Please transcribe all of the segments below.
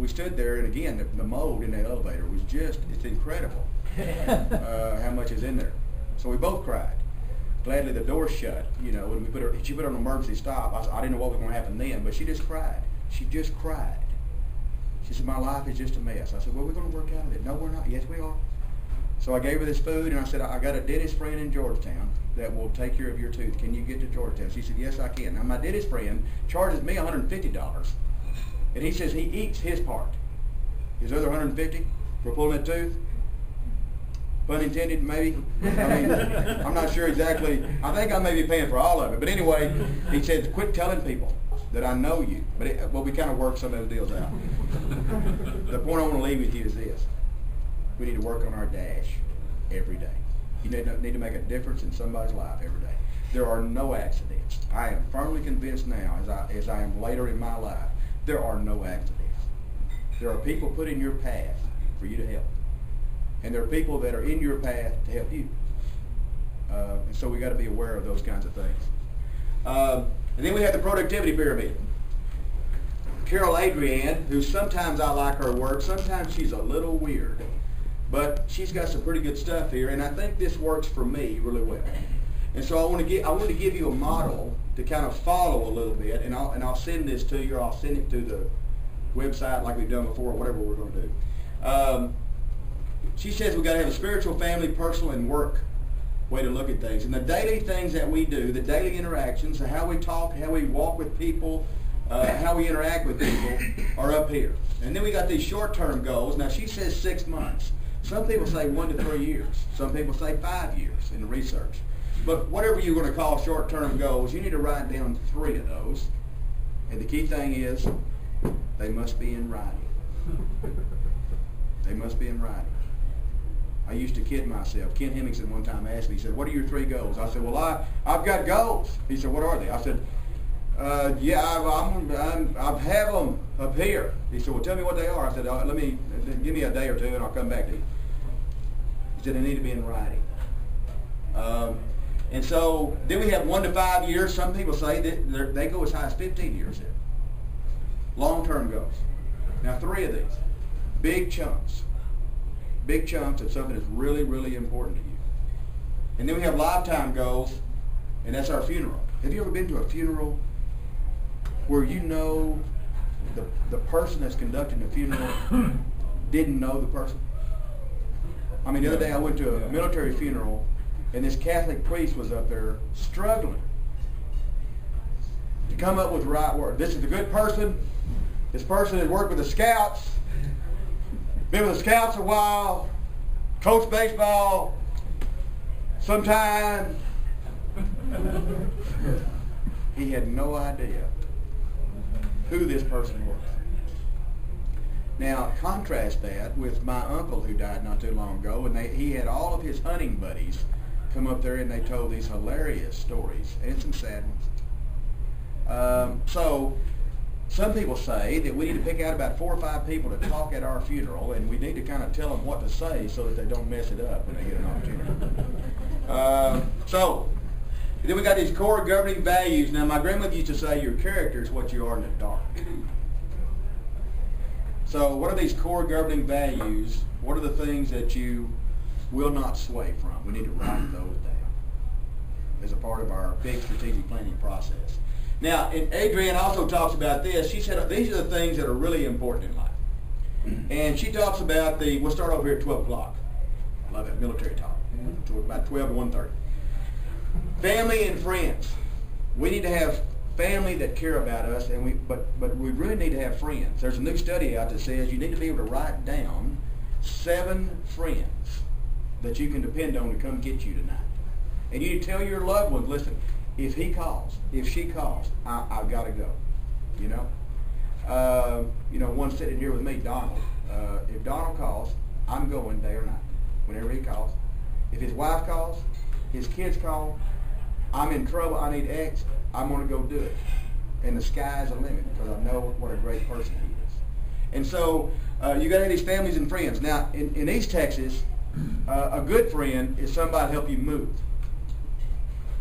we stood there, and again, the mold in that elevator was it's incredible how much is in there. So we both cried. Gladly the door shut, when she put her on emergency stop. I didn't know what was going to happen then, but she just cried. She just cried. She said, my life is just a mess. I said, well, we're going to work out of it. No, we're not. Yes, we are. So I gave her this food, and I said, I got a dentist friend in Georgetown that will take care of your tooth. Can you get to Georgetown? She said, yes, I can. Now, my dentist friend charges me $150, and he says he eats his part. His other $150 for pulling that tooth, pun intended, maybe. I mean, I'm not sure exactly. I think I may be paying for all of it. But anyway, he said, quit telling people that I know you. But we kind of worked some of those deals out. The point I want to leave with you is this. We need to work on our dash every day. You need to make a difference in somebody's life every day. There are no accidents. I am firmly convinced now, as I am later in my life, there are no accidents. There are people put in your path for you to help. And there are people that are in your path to help you. And so we got to be aware of those kinds of things. And then we have the productivity pyramid. Carol Adrienne, who sometimes I like her work, sometimes she's a little weird. But she's got some pretty good stuff here, and I think this works for me really well. And so I want to give you a model to kind of follow a little bit, and I'll send this to you, or I'll send it to the website like we've done before, or whatever we're going to do. She says we've got to have a spiritual, family, personal, and work way to look at things. And the daily things that we do, the daily interactions, how we talk, how we walk with people, how we interact with people are up here. And then we got these short-term goals. Now she says 6 months. Some people say 1 to 3 years. Some people say 5 years in the research. But whatever you're going to call short-term goals, you need to write down 3 of those. And the key thing is, they must be in writing. They must be in writing. I used to kid myself. Ken Hemmingson one time asked me, he said, what are your 3 goals? I said, well, I've got goals. He said, what are they? I said, I have them up here. He said, well, tell me what they are. I said, give me a day or 2 and I'll come back to you. He said, they need to be in writing. And so then we have 1 to 5 years. Some people say that they go as high as 15 years there. Long-term goals. Now 3 of these. Big chunks. Big chunks of something that's really, really important to you. And then we have lifetime goals, and that's our funeral. Have you ever been to a funeral where you know the person that's conducting the funeral didn't know the person? I mean, the other day I went to a military funeral, and this Catholic priest was up there struggling to come up with the right word. This is a good person. This person had worked with the Scouts, been with the Scouts a while, coached baseball sometime. He had no idea who this person was. Now, contrast that with my uncle who died not too long ago, and he had all of his hunting buddies come up there, and they told these hilarious stories, and some sad ones. So, some people say that we need to pick out about 4 or 5 people to talk at our funeral, and we need to kind of tell them what to say so that they don't mess it up when they get an opportunity. So, then we got these core governing values. Now, my grandmother used to say your character is what you are in the dark. So, what are these core governing values? What are the things that you will not sway from? We need to write those down as a part of our big strategic planning process. Now, and Adrienne also talks about this. She said these are the things that are really important in life. And she talks about we'll start over here at 12 o'clock. I love that military talk. About 12 to 1:30. Family and friends. We need to have family that care about us, but we really need to have friends. There's a new study out that says you need to be able to write down 7 friends that you can depend on to come get you tonight. And you tell your loved ones, listen, if he calls, if she calls, I've got to go. One sitting here with me, Donald. If Donald calls, I'm going day or night, whenever he calls. If his wife calls, his kids call, I'm in trouble, I need X, I'm going to go do it. And the sky's the limit because I know what a great person he is. And so you got to have these families and friends. Now, in East Texas, a good friend is somebody to help you move.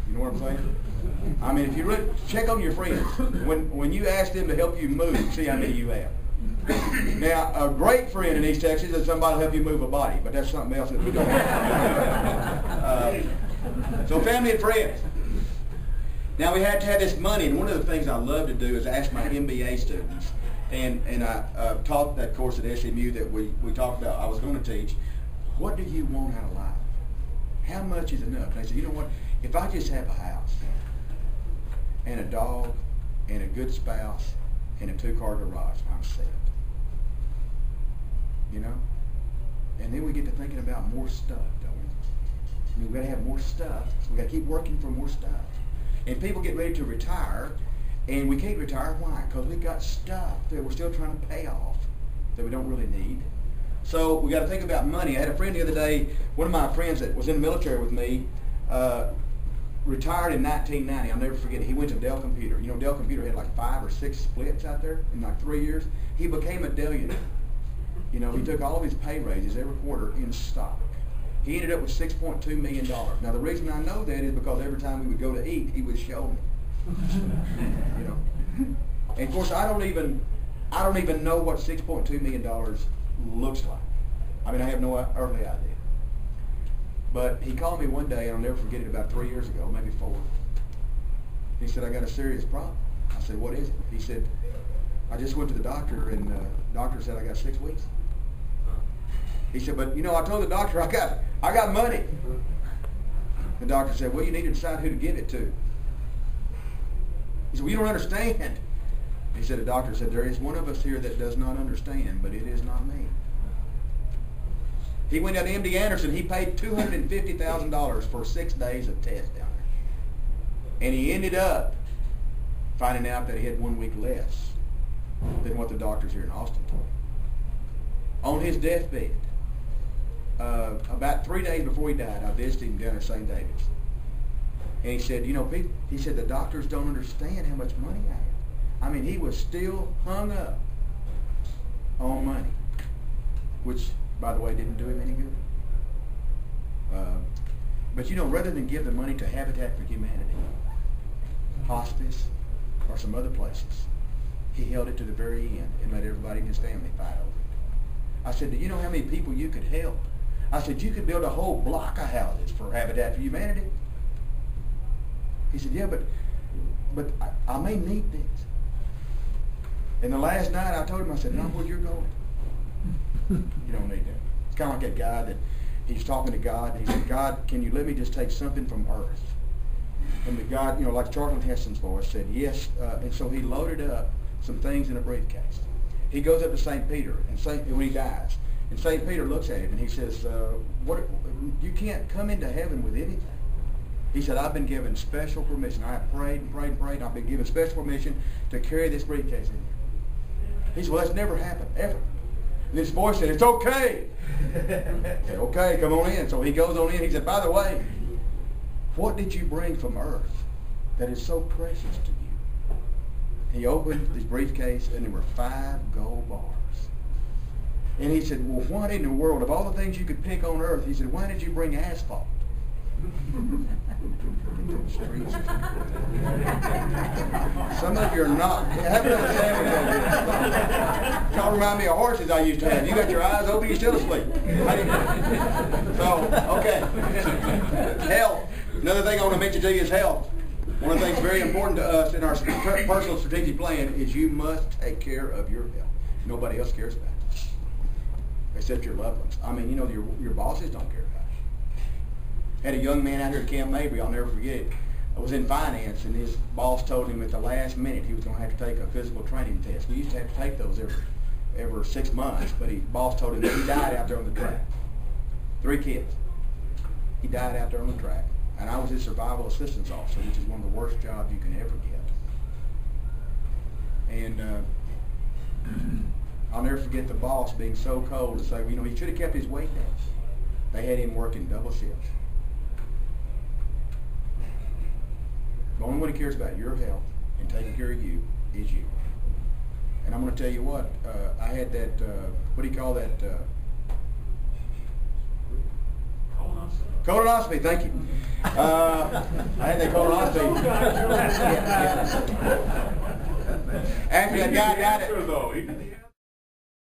You know what I'm saying? I mean, if you check on your friends, when you ask them to help you move, see how many you have. Now, a great friend in East Texas is somebody will help you move a body, but that's something else that we don't have. So family and friends. Now we had to have this money, and one of the things I love to do is ask my MBA students, and I taught that course at SMU that we talked about, I was going to teach, what do you want out of life? How much is enough? And I said, you know what, if I just have a house, and a dog, and a good spouse, and a 2-car garage, I'm set. You know? And then we get to thinking about more stuff, don't we? I mean, we've got to have more stuff, so we've got to keep working for more stuff. And people get ready to retire, and we can't retire. Why? Because we've got stuff that we're still trying to pay off that we don't really need. So we got to think about money. I had a friend the other day, one of my friends that was in the military with me, retired in 1990. I'll never forget it. He went to Dell Computer. You know, Dell Computer had like 5 or 6 splits out there in like 3 years. He became a Dellionaire. You know, he took all of his pay raises every quarter in stock. He ended up with $6.2 million. Now the reason I know that is because every time we would go to eat, he would show me. You know, and of course I don't even know what $6.2 million looks like. I mean, I have no earthly idea. But he called me one day, and I'll never forget it, about 3 years ago, maybe 4. He said, I got a serious problem. I said, what is it? He said, I just went to the doctor, and the doctor said I got 6 weeks. He said, but you know, I told the doctor I got money. The doctor said, well, you need to decide who to give it to. He said, well, you don't understand. He said, the doctor said, there is one of us here that does not understand, but it is not me. He went down to MD Anderson. He paid $250,000 for 6 days of tests down there. And he ended up finding out that he had 1 week less than what the doctors here in Austin told him. On his deathbed, about 3 days before he died, I visited him down at St. David's. And he said, you know, Pete, he said, the doctors don't understand how much money I have. I mean, he was still hung up on money, which, by the way, didn't do him any good. But, you know, rather than give the money to Habitat for Humanity, hospice, or some other places, he held it to the very end and let everybody in his family fight over it. I said, do you know how many people you could help? I said, you could build a whole block of houses for Habitat for Humanity. He said, yeah, but I may need this. And the last night I told him, I said, not where you're going. You don't need that. It's kind of like that guy that he's talking to God, and he said, God, can you let me just take something from earth? And the God, you know, like Charlton Heston's voice said, yes. And so he loaded up some things in a briefcase. He goes up to St. Peter, and when he dies, and St. Peter looks at him, and he says, you can't come into heaven with anything. He said, I've been given special permission. I have prayed and prayed and prayed, and I've been given special permission to carry this briefcase in here. He said, well, that's never happened, ever. And this voice said, it's okay. He said, okay, come on in. So he goes on in. He said, by the way, what did you bring from earth that is so precious to you? He opened his briefcase, and there were 5 gold bars. And he said, well, what in the world, of all the things you could pick on earth, he said, why did you bring asphalt? Some of you are not. Have another sandwich over here. Don't remind me of horses I used to have. You got your eyes open, you're still asleep. So, okay. Health. Another thing I want to mention to you is health. One of the things very important to us in our personal strategic plan is you must take care of your health. Nobody else cares about it, except your loved ones. I mean, you know, your bosses don't care about it. Had a young man out here at Camp Mabry, I'll never forget it. I was in finance, and his boss told him at the last minute he was going to have to take a physical training test. We used to have to take those every 6 months, but his boss told him that he died out there on the track. 3 kids. He died out there on the track. And I was his survival assistance officer, which is one of the worst jobs you can ever get. And I'll never forget the boss being so cold to say, well, you know, he should have kept his weight down. They had him working double shifts. The only one who cares about your health and taking care of you is you. And I'm going to tell you what, I had that, what do you call that? Colonoscopy, thank you. I had that colonoscopy. After that guy died